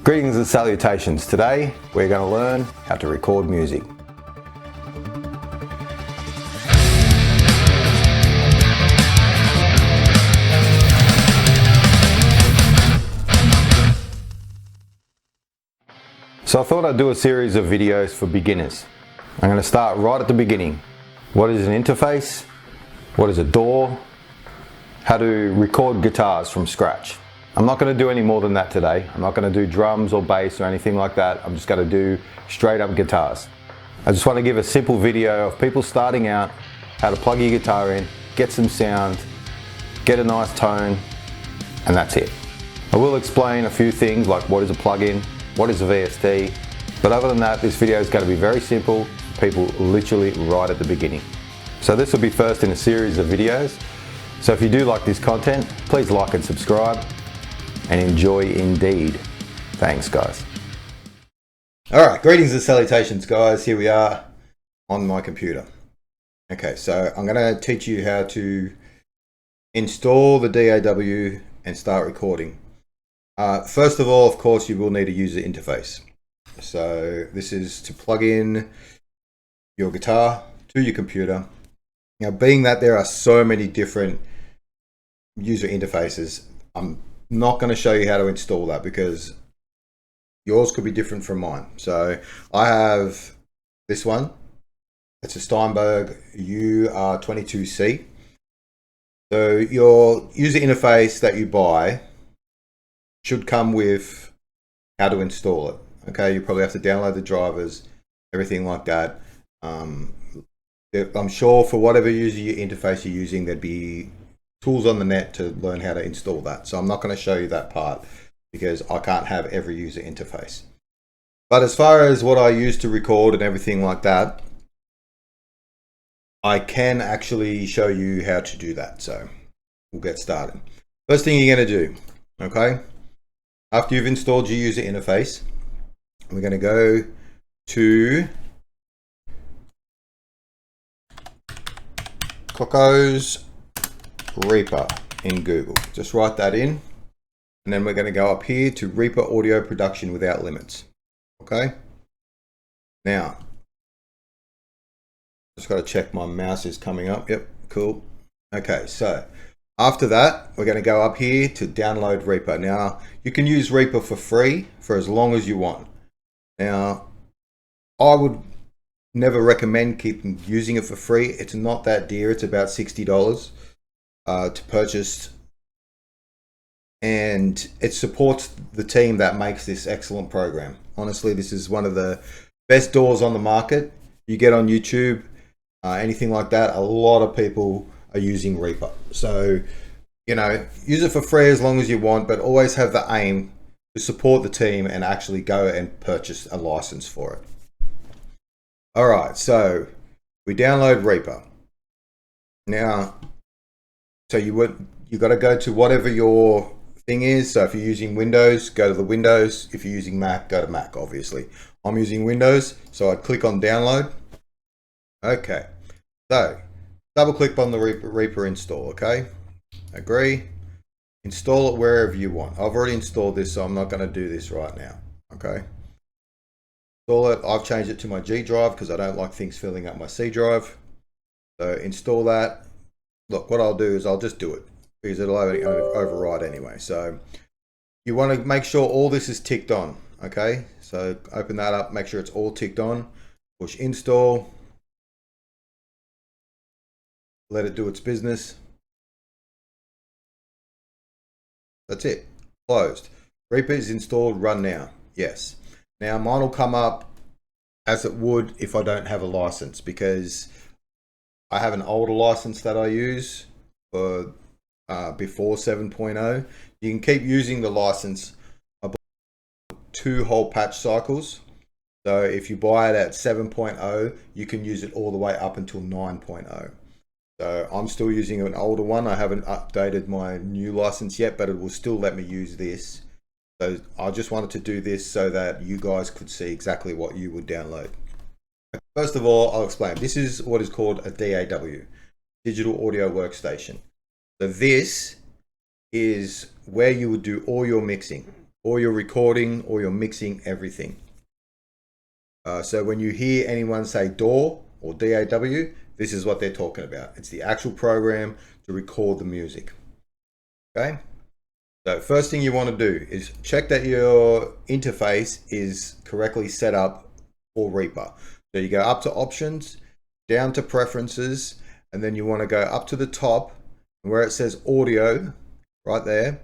Greetings and salutations. Today we're going to learn how to record music. So I thought I'd do a series of videos for beginners. I'm going to start right at the beginning. What is an interface? What is a DAW? How to record guitars from scratch. I'm not going to do any more than that today. I'm not going to do drums or bass or anything like that. I'm just going to do straight up guitars. I just want to give a simple video of people starting out, how to plug your guitar in, get some sound, get a nice tone, and that's it. I will explain a few things like what is a plug-in, what is a VST, but other than that, this video is going to be very simple, people literally right at the beginning. So this will be first in a series of videos. So if you do like this content, please like and subscribe, and enjoy indeed. Thanks, guys. All right, greetings and salutations, guys. Here we are on my computer. Okay, so I'm going to teach you how to install the DAW and start recording. First of all, of course, you will need a user interface. So this is to plug in your guitar to your computer. Now, being that there are so many different user interfaces, I'm not going to show you how to install that because yours could be different from mine. So I have this one. It's a Steinberg UR22C. So your user interface that you buy should come with how to install it. Okay, you probably have to download the drivers, everything like that. I'm sure for whatever user interface you're using, there'd be tools on the net to learn how to install that. So I'm not going to show you that part because I can't have every user interface. But as far as what I use to record and everything like that, I can actually show you how to do that. So we'll get started. First thing you're going to do, okay, after you've installed your user interface, we're going to go to Cockos Reaper in Google. Just write that in, and then we're going to go up here to Reaper Audio Production Without Limits. Okay, now just got to check my mouse is coming up. Yep, cool. Okay, so after that we're going to go up here to download Reaper. Now you can use Reaper for free for as long as you want. Now I would never recommend keeping using it for free. It's not that dear. It's about $60 to purchase, and it supports the team that makes this excellent program. Honestly, this is one of the best DAWs on the market. You get on YouTube, anything like that, a lot of people are using Reaper. So, you know, use it for free as long as you want, but always have the aim to support the team and actually go and purchase a license for it. All right, so we download Reaper. Now, so you got to go to whatever your thing is. So if you're using Windows, go to the Windows. If you're using Mac, go to Mac, obviously. I'm using Windows, so I'd click on download. Okay, so double click on the Reaper install, okay? Agree. Install it wherever you want. I've already installed this, so I'm not going to do this right now, okay? Install it. I've changed it to my G drive because I don't like things filling up my C drive. So install that. Look, what I'll do is I'll just do it because it'll override anyway. So you want to make sure all this is ticked on, okay? So open that up, make sure it's all ticked on, push install, let it do its business. That's it, closed. Reaper is installed, run now, yes. Now mine will come up as it would if I don't have a license, because I have an older license that I use for before 7.0. You can keep using the license 2 whole patch cycles. So if you buy it at 7.0, you can use it all the way up until 9.0. So I'm still using an older one. I haven't updated my new license yet, but it will still let me use this. So I just wanted to do this so that you guys could see exactly what you would download. First of all, I'll explain. This is what is called a DAW, Digital Audio Workstation. So this is where you would do all your mixing. or you're recording or you're mixing everything. So when you hear anyone say DAW or DAW, this is what they're talking about. It's the actual program to record the music. Okay. So first thing you want to do is check that your interface is correctly set up for Reaper. So you go up to options, down to preferences, and then you want to go up to the top where it says audio right there.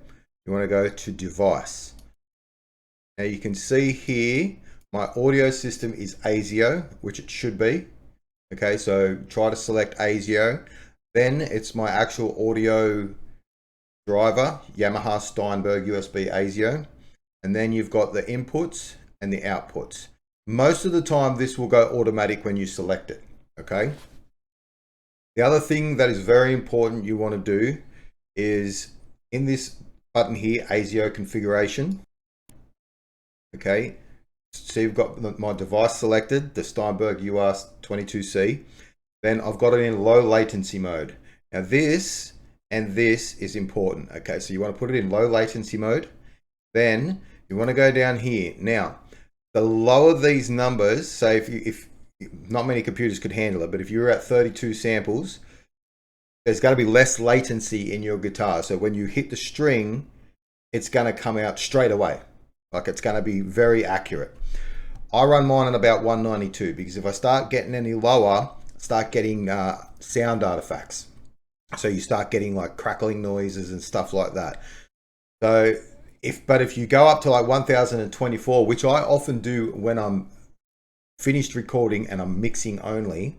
You want to go to device. Now you can see here my audio system is ASIO, which it should be. Okay, so try to select ASIO. Then it's my actual audio driver, Yamaha Steinberg USB ASIO. And then you've got the inputs and the outputs. Most of the time this will go automatic when you select it. Okay. The other thing that is very important you want to do is in this button here, ASIO configuration. Okay, so you've got my device selected, the Steinberg UR22C. Then I've got it in low latency mode. Now this and this is important. Okay, so you want to put it in low latency mode. Then you want to go down here. Now, the lower these numbers, say if not many computers could handle it, but if you're at 32 samples, there's going to be less latency in your guitar. So when you hit the string, it's going to come out straight away. Like it's going to be very accurate. I run mine at about 192 because if I start getting any lower, I start getting sound artifacts. So you start getting like crackling noises and stuff like that. So if you go up to like 1024, which I often do when I'm finished recording and I'm mixing only,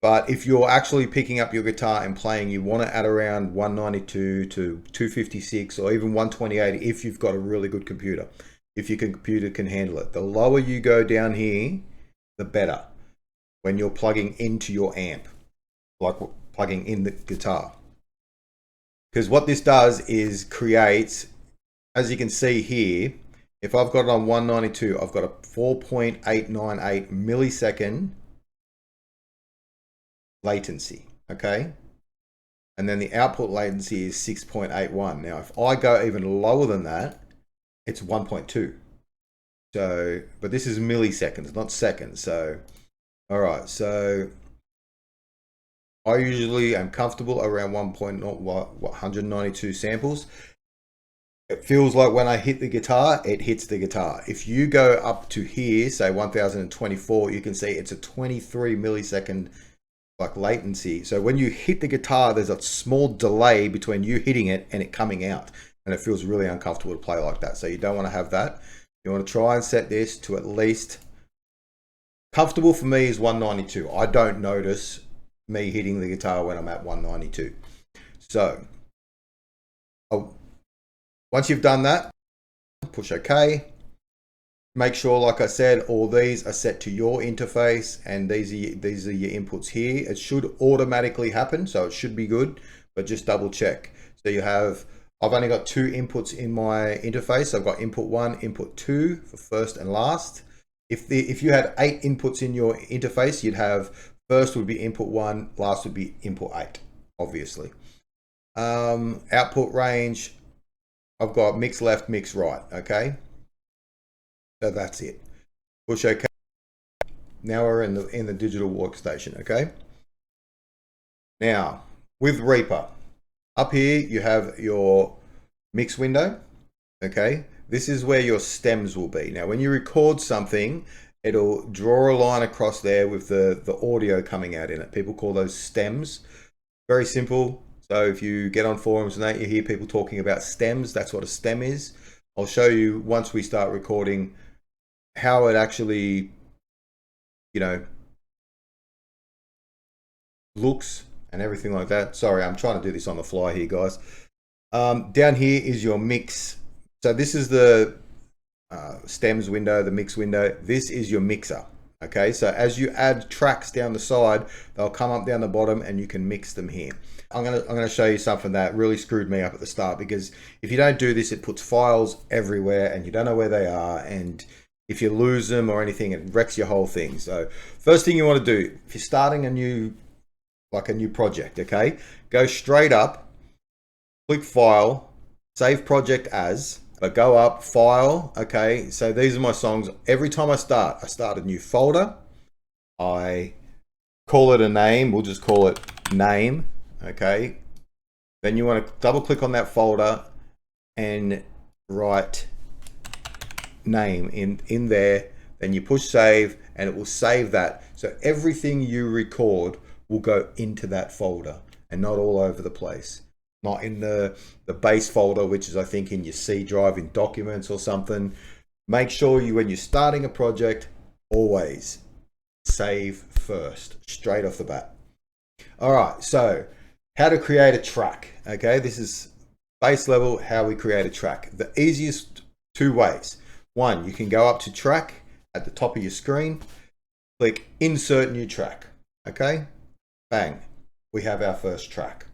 but if you're actually picking up your guitar and playing, you want to add around 192 to 256 or even 128 if you've got a really good computer. If your computer can handle it. The lower you go down here, the better when you're plugging into your amp, like plugging in the guitar. Because what this does is creates, as you can see here, if I've got it on 192, I've got a 4.898 millisecond latency, okay? And then the output latency is 6.81. Now, if I go even lower than that, it's 1.2. So, but this is milliseconds, not seconds. So, all right. So I usually am comfortable around 192 samples. It feels like when I hit the guitar, it hits the guitar. If you go up to here, say 1024, you can see it's a 23 millisecond like latency. So when you hit the guitar, there's a small delay between you hitting it and it coming out. And it feels really uncomfortable to play like that. So you don't want to have that. You want to try and set this to at least, comfortable for me is 192. I don't notice me hitting the guitar when I'm at 192. So once you've done that, push OK. Make sure, like I said, all these are set to your interface and these are your inputs here. It should automatically happen, so it should be good, but just double check. So you have, I've only got 2 inputs in my interface. I've got input 1, input 2 for first and last. If you had 8 inputs in your interface, you'd have first would be input 1, last would be input 8, obviously. Output range, I've got mix left, mix right, okay? So that's it. Push OK. Now we're in the digital workstation, okay? Now, with Reaper, up here you have your mix window, okay? This is where your stems will be. Now, when you record something, it'll draw a line across there with the audio coming out in it. People call those stems. Very simple. So if you get on forums and that, you hear people talking about stems. That's what a stem is. I'll show you once we start recording how it actually, you know, looks and everything like that. Sorry, I'm trying to do this on the fly here, guys. Down here is your mix. So this is the stems window, the mix window. This is your mixer. Okay, so as you add tracks down the side, they'll come up down the bottom and you can mix them here. I'm gonna show you something that really screwed me up at the start, because if you don't do this, it puts files everywhere and you don't know where they are, and if you lose them or anything, it wrecks your whole thing. So first thing you want to do, if you're starting a new project, okay, go straight up, click File, Save Project As, but go up, file. Okay, so these are my songs. Every time I start a new folder. I call it a name. We'll just call it name. Okay. Then you want to double click on that folder and write name in there. Then you push save and it will save that. So everything you record will go into that folder and not all over the place. Not in the base folder, which is I think in your C drive in documents or something. Make sure when you're starting a project, always save first, straight off the bat. All right, so how to create a track. Okay, this is base level how we create a track. The easiest two ways. One, you can go up to track at the top of your screen, click insert new track. Okay, bang, we have our first track.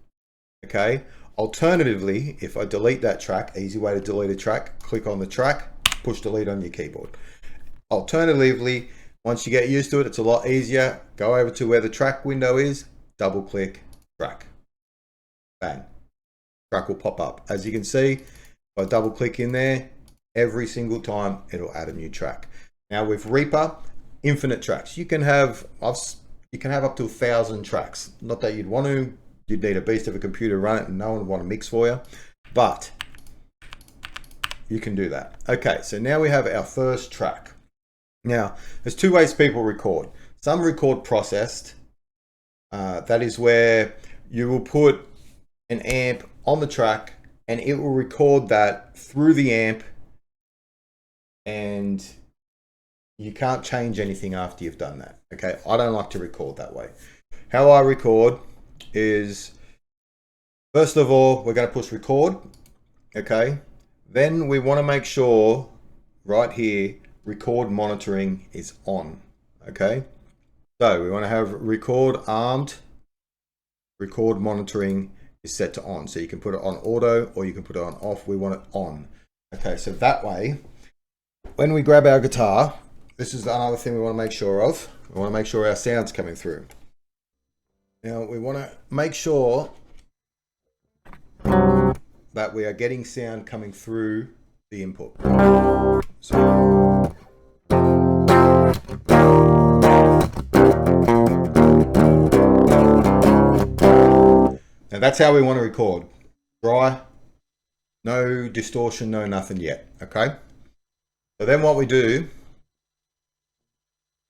Okay, alternatively, if I delete that track, easy way to delete a track, click on the track, push delete on your keyboard. Alternatively, once you get used to it, it's a lot easier. Go over to where the track window is, double click track. Bang. Track will pop up. As you can see, if I double click in there, every single time it'll add a new track. Now with Reaper, infinite tracks. You can have up to 1,000 tracks. Not that you'd want to. You'd need a beast of a computer to run it and no one would want to mix for you. But you can do that. Okay, so now we have our first track. Now, there's two ways people record. Some record processed. That is where you will put an amp on the track and it will record that through the amp and you can't change anything after you've done that. Okay, I don't like to record that way. How I record is, first of all, we're going to push record. Okay, then we want to make sure right here record monitoring is on. Okay, so we want to have record armed, record monitoring is set to on. So you can put it on auto or you can put it on off. We want it on. Okay, so that way when we grab our guitar, this is another thing we want to make sure of. We want to make sure our sound's coming through. Now we want to make sure that we are getting sound coming through the input. So now that's how we want to record. Dry, no distortion, no nothing yet. Okay. So then what we do,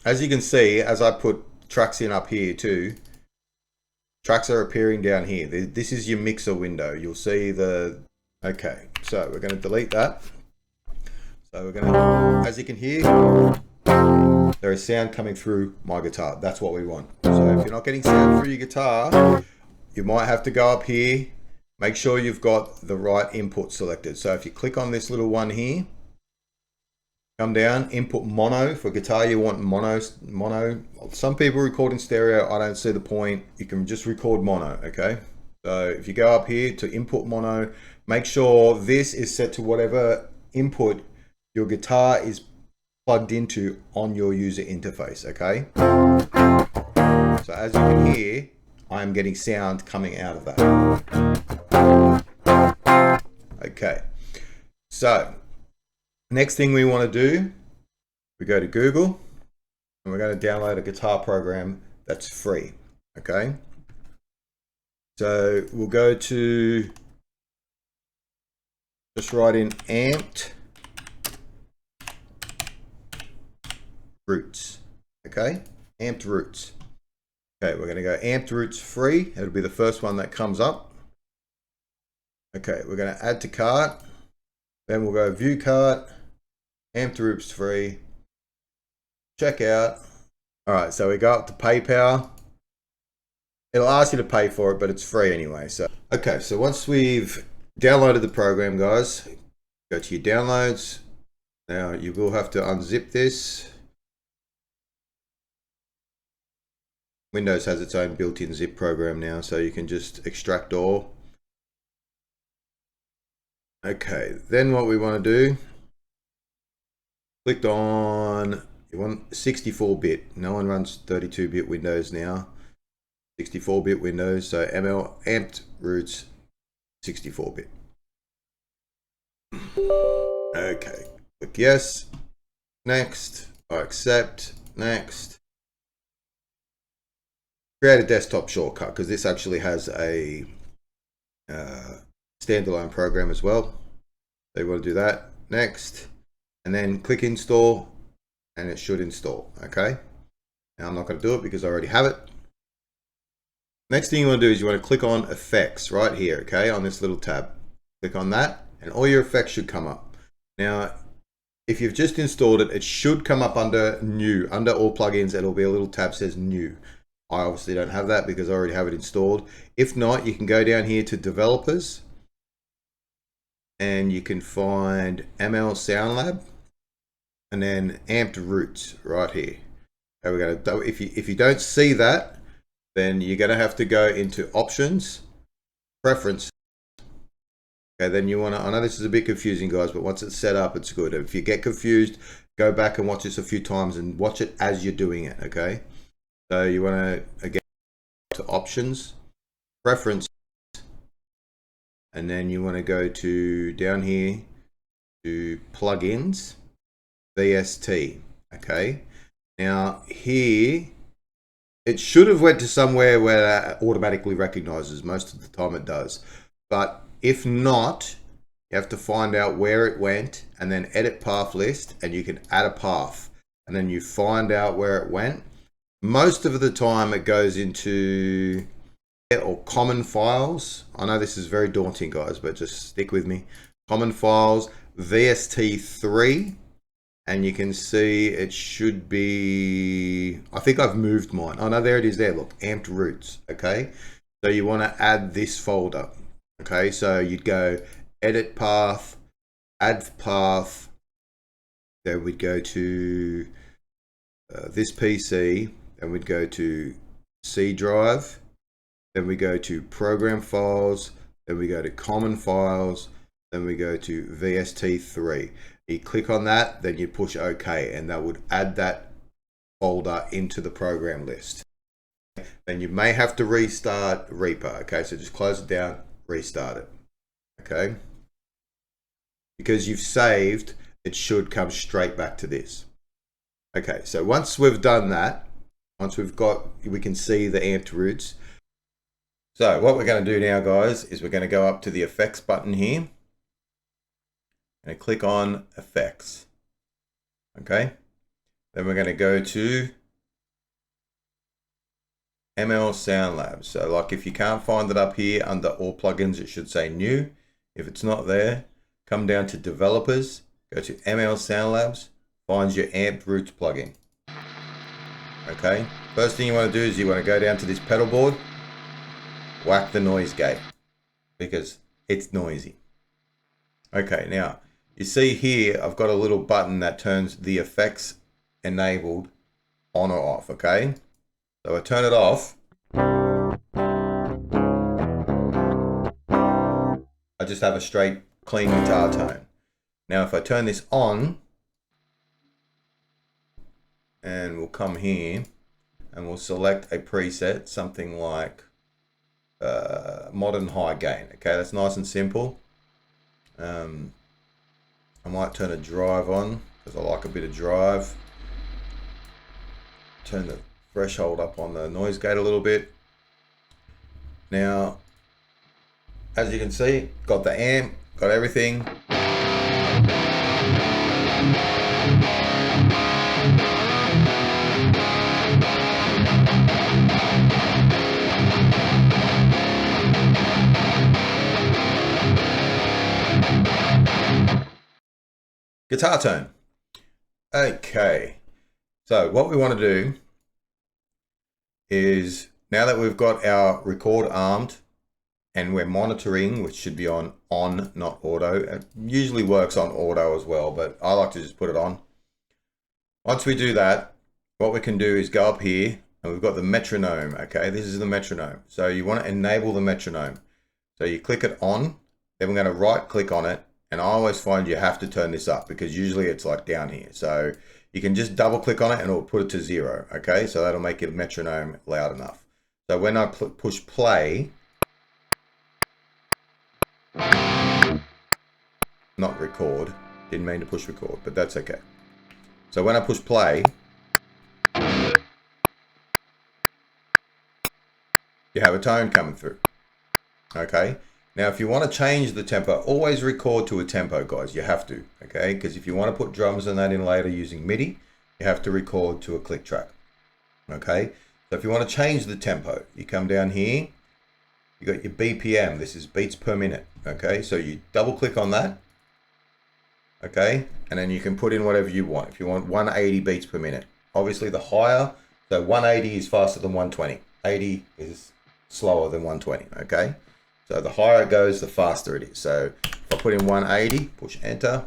as you can see, as I put tracks in up here too, tracks are appearing down here. This is your mixer window. You'll see the, okay, so we're going to delete that. So we're going to, as you can hear, there is sound coming through my guitar. That's what we want. So if you're not getting sound through your guitar, you might have to go up here, make sure you've got the right input selected. So if you click on this little one here, come down, input mono. For guitar you want mono. Some people record in stereo. I don't see the point. You can just record mono. Okay, so if you go up here to input mono, make sure this is set to whatever input your guitar is plugged into on your user interface. Okay, so as you can hear, I am getting sound coming out of that. Okay, so next thing we want to do, we go to Google and we're going to download a guitar program that's free. Okay, so we'll go to, just write in amped roots. Okay, amped roots. Okay, we're going to go amped roots free. It'll be the first one that comes up. Okay, we're going to add to cart. Then we'll go view cart, amped roots free, check out. All right, so we go up to PayPal. It'll ask you to pay for it, but it's free anyway. So, okay, so once we've downloaded the program, guys, go to your downloads. Now you will have to unzip this. Windows has its own built-in zip program now, so you can just extract all. Okay, then what we want to do, clicked on, you want 64-bit. No one runs 32-bit Windows now. 64-bit Windows, so ML amped roots 64-bit. Okay, click yes, next, I accept, next. Create a desktop shortcut because this actually has a standalone program as well. So you want to do that, next, and then click install, and it should install, okay? Now I'm not going to do it because I already have it. Next thing you want to do is you want to click on effects right here, okay, on this little tab. Click on that, and all your effects should come up. Now, if you've just installed it, it should come up under new. Under all plugins, it'll be a little tab that says new. I obviously don't have that because I already have it installed. If not, you can go down here to developers and you can find ML Sound Lab and then amped roots right here. Okay, we're going to, if you don't see that, then you're going to have to go into options, preference. Okay, then you want to, I know this is a bit confusing guys, but once it's set up, it's good. If you get confused, go back and watch this a few times and watch it as you're doing it, okay? So you want to, again, to options, preference, and then you want to go to down here to plugins, VST, okay? Now here, it should have went to somewhere where that automatically recognizes. Most of the time it does. But if not, you have to find out where it went and then edit path list and you can add a path. And then you find out where it went. Most of the time it goes into or common files. I know this is very daunting guys, but just stick with me. Common files, VST3. And you can see it should be, I think I've moved mine. Oh no, there it is there, look, amped roots, okay? So you want to add this folder, okay? So you'd go edit path, add path, then we'd go to this PC, then we'd go to C drive, then we go to program files, then we go to common files, then we go to VST3. You click on that, then you push OK, and that would add that folder into the program list. Then you may have to restart Reaper, okay? So just close it down, restart it, okay? Because you've saved, it should come straight back to this. Okay, so once we've done that, once we can see the amped roots. So what we're going to do now, guys, is we're going to go up to the effects button here. And click on effects, okay? Then we're going to go to ML Sound Lab. So like if you can't find it up here under all plugins, it should say new. If it's not there, come down to developers, go to ML Sound Labs, find your amped roots plugin. Okay, first thing you want to do is you want to go down to this pedal board, whack the noise gate because it's noisy. Okay, now you see here, I've got a little button that turns the effects enabled on or off, okay? So I turn it off. I just have a straight, clean guitar tone. Now if I turn this on, and we'll come here, and we'll select a preset, something like modern high gain, okay? That's nice and simple. I might turn a drive on because I like a bit of drive. Turn the threshold up on the noise gate a little bit. Now, as you can see, got the amp, got everything. Guitar tone. Okay, so what we want to do is, now that we've got our record armed and we're monitoring, which should be on not auto. It usually works on auto as well, but I like to just put it on. Once we do that, what we can do is go up here and we've got the metronome, okay? This is the metronome. So you want to enable the metronome. So you click it on, then we're going to right click on it. And I always find you have to turn this up because usually it's like down here. So you can just double click on it and it'll put it to 0. Okay, so that'll make your metronome loud enough. So when I push play, not record, Didn't mean to push record, but that's okay. So when I push play, you have a tone coming through. Okay. Now, if you want to change the tempo, always record to a tempo, guys. You have to, okay? Because if you want to put drums and that in later using MIDI, you have to record to a click track, okay? So if you want to change the tempo, you come down here, you got your BPM. This is beats per minute, okay? So you double click on that, okay? And then you can put in whatever you want. If you want 180 beats per minute, obviously the higher, so 180 is faster than 120. 80 is slower than 120, okay? So the higher it goes, the faster it is. So if I put in 180, push enter,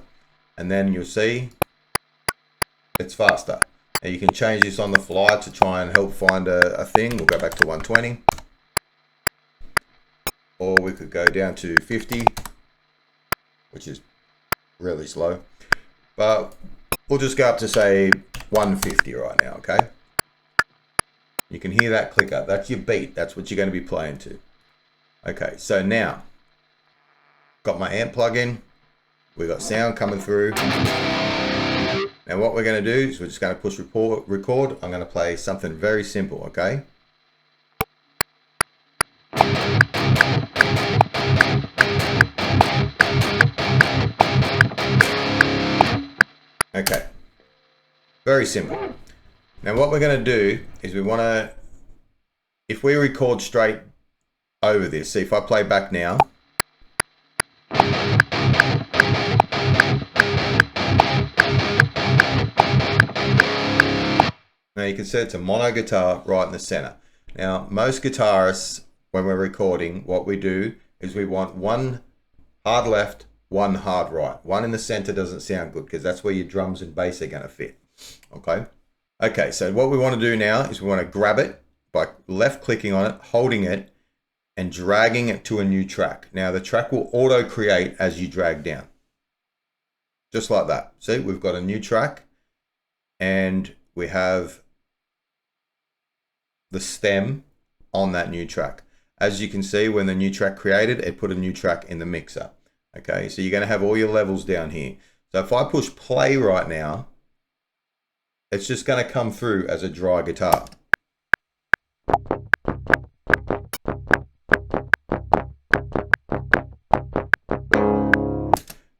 and then you'll see it's faster. Now you can change this on the fly to try and help find a thing. We'll go back to 120. Or we could go down to 50, which is really slow. But we'll just go up to say 150 right now, okay? You can hear that clicker. That's your beat. That's what you're going to be playing to. Okay, so now, got my amp plug in. We've got sound coming through. Now what we're going to do is we're just going to push record. I'm going to play something very simple, okay? Okay, very simple. Now what we're going to do is we want to, if we record straight over this, see if I play back now. Now you can see it's a mono guitar right in the center. Now most guitarists, when we're recording, what we do is we want one hard left, one hard right. One in the center doesn't sound good because that's where your drums and bass are going to fit. Okay. Okay, so what we want to do now is we want to grab it by left clicking on it, holding it, and dragging it to a new track. Now the track will auto create as you drag down. Just like that. See, we've got a new track and we have the stem on that new track. As you can see, when the new track created, it put a new track in the mixer. Okay, so you're going to have all your levels down here. So if I push play right now, it's just going to come through as a dry guitar.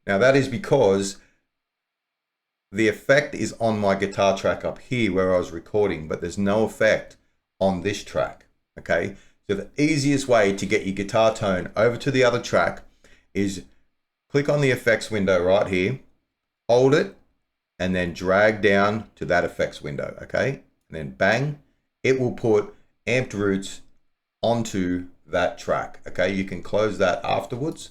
Now that is because the effect is on my guitar track up here where I was recording, but there's no effect on this track, okay? So the easiest way to get your guitar tone over to the other track is click on the effects window right here, hold it, and then drag down to that effects window, okay? And then bang, it will put amped roots onto that track, okay? You can close that afterwards.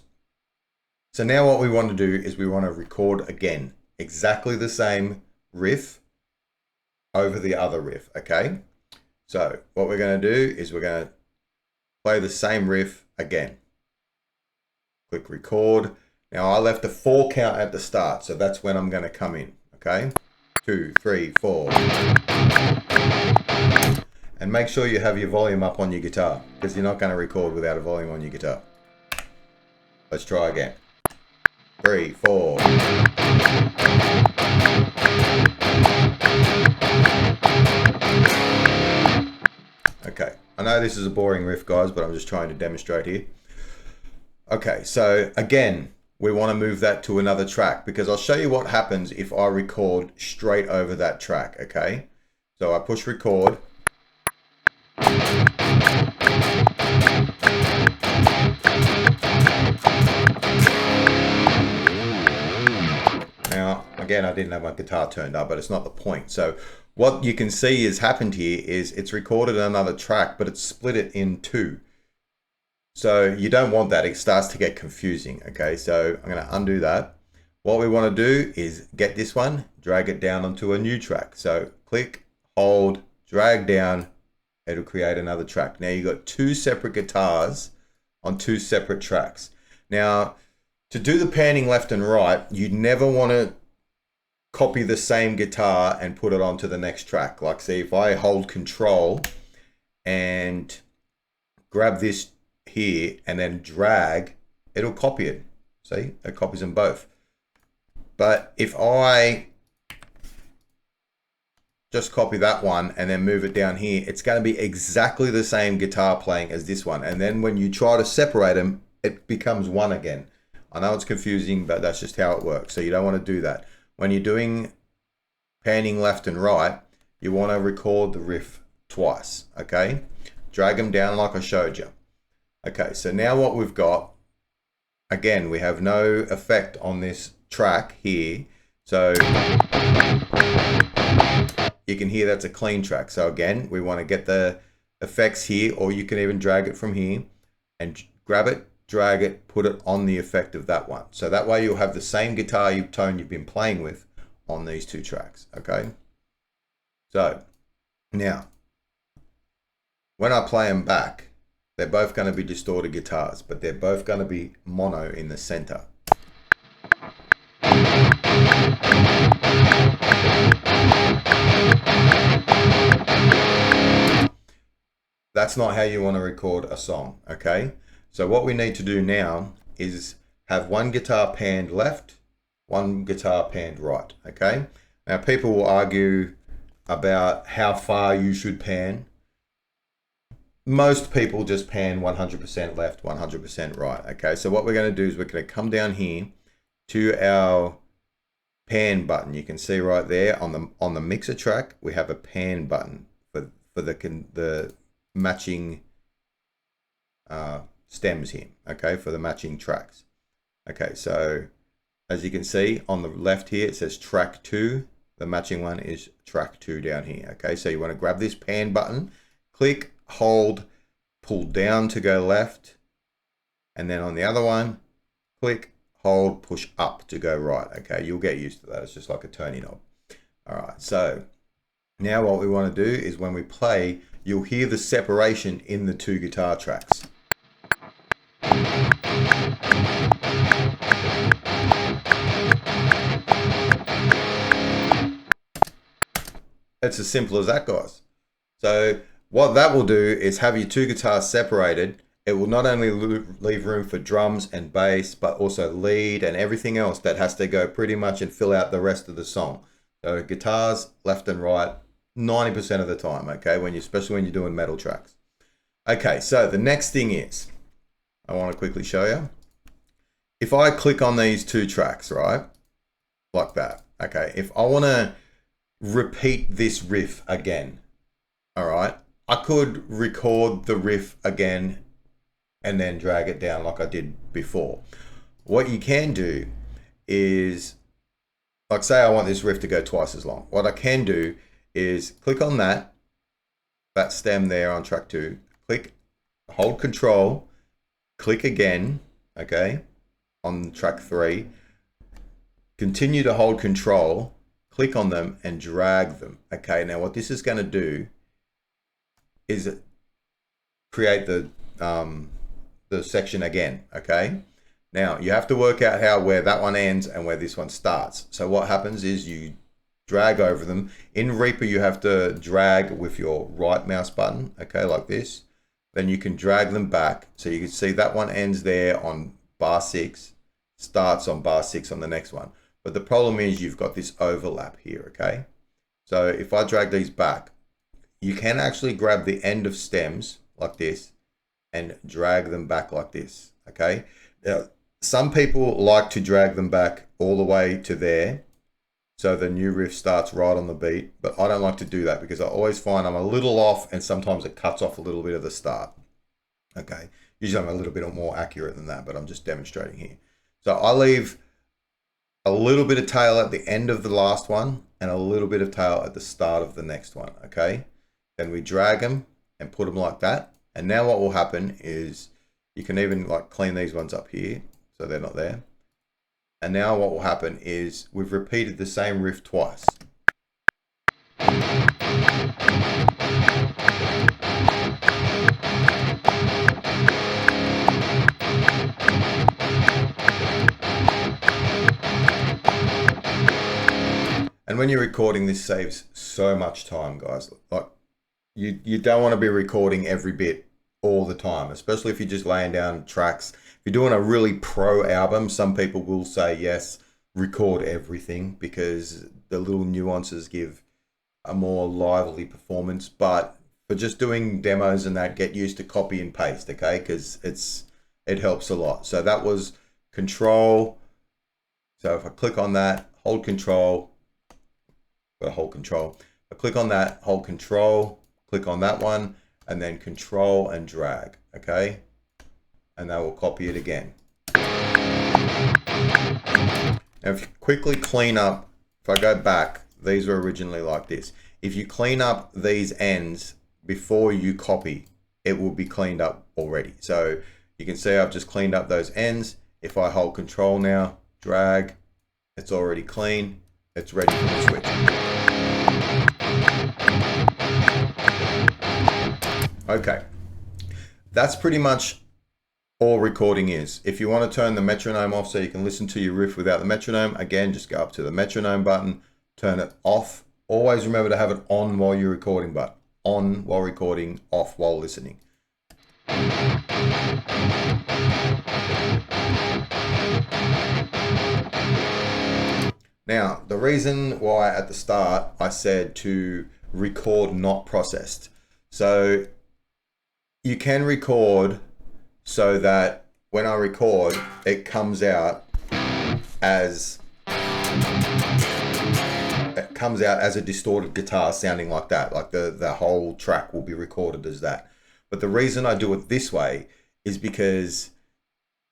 So now what we want to do is we want to record again, exactly the same riff over the other riff, okay? So what we're going to do is we're going to play the same riff again. Click record. Now I left a 4 count at the start, so that's when I'm going to come in, okay? 2, 3, 4. And make sure you have your volume up on your guitar because you're not going to record without a volume on your guitar. Let's try again. 3, 4. Okay, I know this is a boring riff, guys, but I'm just trying to demonstrate here. Okay, so again, we want to move that to another track because I'll show you what happens if I record straight over that track, okay? So I push record. Now, again, I didn't have my guitar turned up, but it's not the point. So what you can see has happened here is it's recorded another track, but it's split it in 2. So you don't want that. It starts to get confusing. Okay, so I'm going to undo that. What we want to do is get this one, drag it down onto a new track. So click, hold, drag down, it'll create another track. Now you've got 2 separate guitars on 2 separate tracks. Now, to do the panning left and right, you never want to copy the same guitar and put it onto the next track. Like see, if I hold control and grab this here and then drag, it'll copy it. See, it copies them both. But if I just copy that one and then move it down here, it's going to be exactly the same guitar playing as this one. And then when you try to separate them, it becomes one again. I know it's confusing, but that's just how it works. So you don't want to do that. When you're doing panning left and right, you want to record the riff twice, okay? Drag them down like I showed you. Okay, so now what we've got, again, we have no effect on this track here. So you can hear that's a clean track. So again, we want to get the effects here, or you can even drag it from here and grab it, drag it, put it on the effect of that one. So that way you'll have the same guitar tone you've been playing with on these two tracks, okay? So now, when I play them back, they're both going to be distorted guitars, but they're both going to be mono in the center. That's not how you want to record a song, okay? So what we need to do now is have one guitar panned left, one guitar panned right, okay? Now people will argue about how far you should pan. Most people just pan 100% left, 100% right, okay? So what we're going to do is we're going to come down here to our pan button. You can see right there on the mixer track, we have a pan button for the matching stems here, okay, for the matching tracks. Okay, so as you can see on the left here, it says track 2. The matching one is track 2 down here, okay? So you want to grab this pan button, click, hold, pull down to go left, and then on the other one, click, hold, push up to go right, okay? You'll get used to that. It's just like a turning knob. All right, so now what we want to do is when we play, you'll hear the separation in the two guitar tracks. It's as simple as that, guys. So what that will do is have your two guitars separated. It will not only leave room for drums and bass, but also lead and everything else that has to go pretty much and fill out the rest of the song. So guitars left and right 90% of the time, okay, especially when you're doing metal tracks. Okay, so the next thing is, I want to quickly show you. If I click on these two tracks, right, like that, okay, if I want to repeat this riff again, all right, I could record the riff again and then drag it down like I did before. What you can do is, like say I want this riff to go twice as long. What I can do is click on that stem there on track 2, click, hold control, click again, okay, on track 3, continue to hold control, click on them and drag them, okay? Now what this is going to do is create the section again, okay? Now you have to work out where that one ends and where this one starts. So what happens is you drag over them. In Reaper you have to drag with your right mouse button, okay, like this. Then you can drag them back. So you can see that one ends there on bar 6, starts on bar 6 on the next one. But the problem is you've got this overlap here, okay? So if I drag these back, you can actually grab the end of stems like this and drag them back like this, okay? Now, some people like to drag them back all the way to there so the new riff starts right on the beat, but I don't like to do that because I always find I'm a little off and sometimes it cuts off a little bit of the start, okay? Usually I'm a little bit more accurate than that, but I'm just demonstrating here. So I leave a little bit of tail at the end of the last one and a little bit of tail at the start of the next one, okay? Then we drag them and put them like that. And now what will happen is you can even like clean these ones up here so they're not there. And now what will happen is we've repeated the same riff twice. And when you're recording, this saves so much time, guys. Like you don't want to be recording every bit all the time, especially if you're just laying down tracks. If you're doing a really pro album, some people will say, yes, record everything because the little nuances give a more lively performance. But for just doing demos and that, get used to copy and paste, okay? Because it helps a lot. So that was control. So if I click on that, hold control, hold control. I click on that, hold control, click on that one, and then control and drag, okay? And that will copy it again. Now if you quickly clean up, if I go back, these were originally like this. If you clean up these ends before you copy, it will be cleaned up already. So you can see I've just cleaned up those ends. If I hold control now, drag, it's already clean. It's ready for the switch. Okay, that's pretty much all recording is. If you want to turn the metronome off so you can listen to your riff without the metronome, again, just go up to the metronome button, turn it off. Always remember to have it on while you're recording, but on while recording, off while listening. Now, the reason why at the start I said to record not processed. So you can record so that when I record, it comes out as a distorted guitar sounding like that. Like the whole track will be recorded as that. But the reason I do it this way is because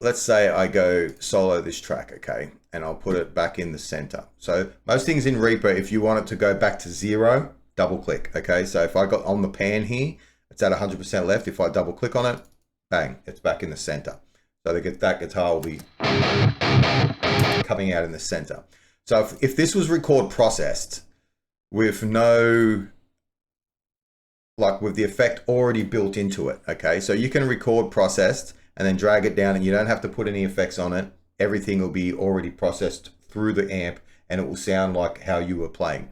let's say I go solo this track, okay, and I'll put it back in the center. So most things in Reaper, if you want it to go back to 0, double click, okay? So if I got on the pan here, it's at 100% left. If I double click on it, bang, it's back in the center. So that guitar will be coming out in the center. So if this was record processed with no, like with the effect already built into it, okay? So you can record processed and then drag it down and you don't have to put any effects on it. Everything will be already processed through the amp and it will sound like how you were playing.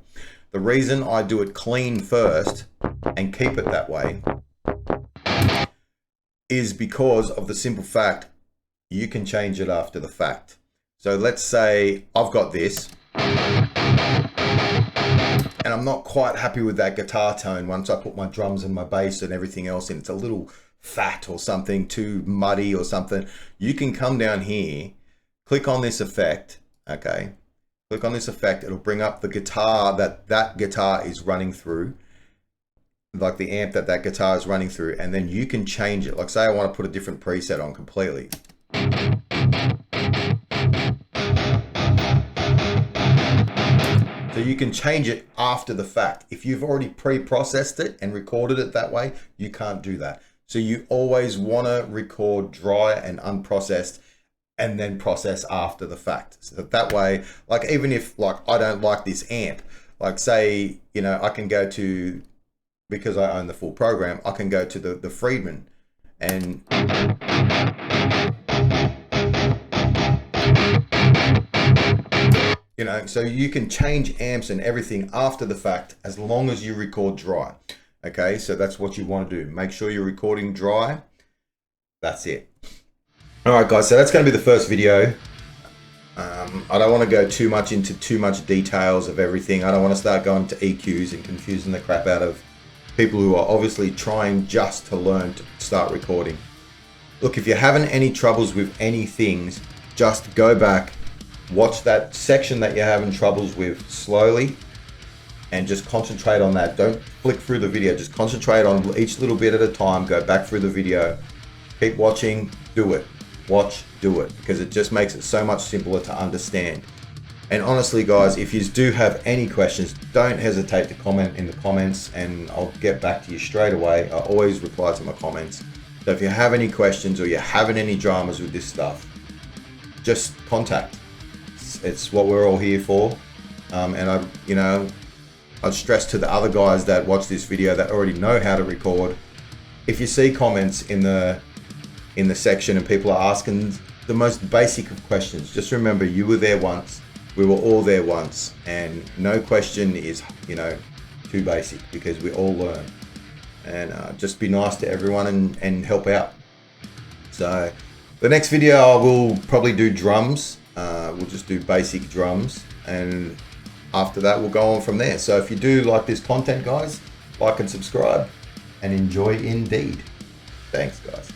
The reason I do it clean first and keep it that way is because of the simple fact you can change it after the fact. So let's say I've got this and I'm not quite happy with that guitar tone once I put my drums and my bass and everything else in. It's a little fat or something, too muddy or something. You can come down here, click on this effect, okay? Click on this effect, it'll bring up the guitar that guitar is running through, like the amp that guitar is running through, and then you can change it. Like say I want to put a different preset on completely. So you can change it after the fact. If you've already pre-processed it and recorded it that way, you can't do that. So you always want to record dry and unprocessed and then process after the fact. So that way, like even if like I don't like this amp, like say, you know, I can go to, because I own the full program, I can go to the Friedman and you know, so you can change amps and everything after the fact as long as you record dry. Okay, so that's what you want to do. Make sure you're recording dry. That's it. All right, guys, so that's going to be the first video. I don't want to go too much into too much details of everything. I don't want to start going to EQs and confusing the crap out of people who are obviously trying just to learn to start recording. Look, if you're having any troubles with any things, just go back, watch that section that you're having troubles with slowly, and just concentrate on that. Don't flick through the video, just concentrate on each little bit at a time. Go back through the video, keep watching, do it, watch, do it, because it just makes it so much simpler to understand. And honestly guys, if you do have any questions, don't hesitate to comment in the comments and I'll get back to you straight away. I always reply to my comments. So if you have any questions or you're having any dramas with this stuff, just contact. It's what we're all here for. And I'd stress to the other guys that watch this video that already know how to record, if you see comments in the section and people are asking the most basic of questions, just remember you were there once, we were all there once, and no question is, you know, too basic, because we all learn. And just be nice to everyone and help out. So the next video I will probably do drums. We'll just do basic drums, and after that we'll go on from there. So if you do like this content, guys, like and subscribe, and enjoy indeed. Thanks, guys.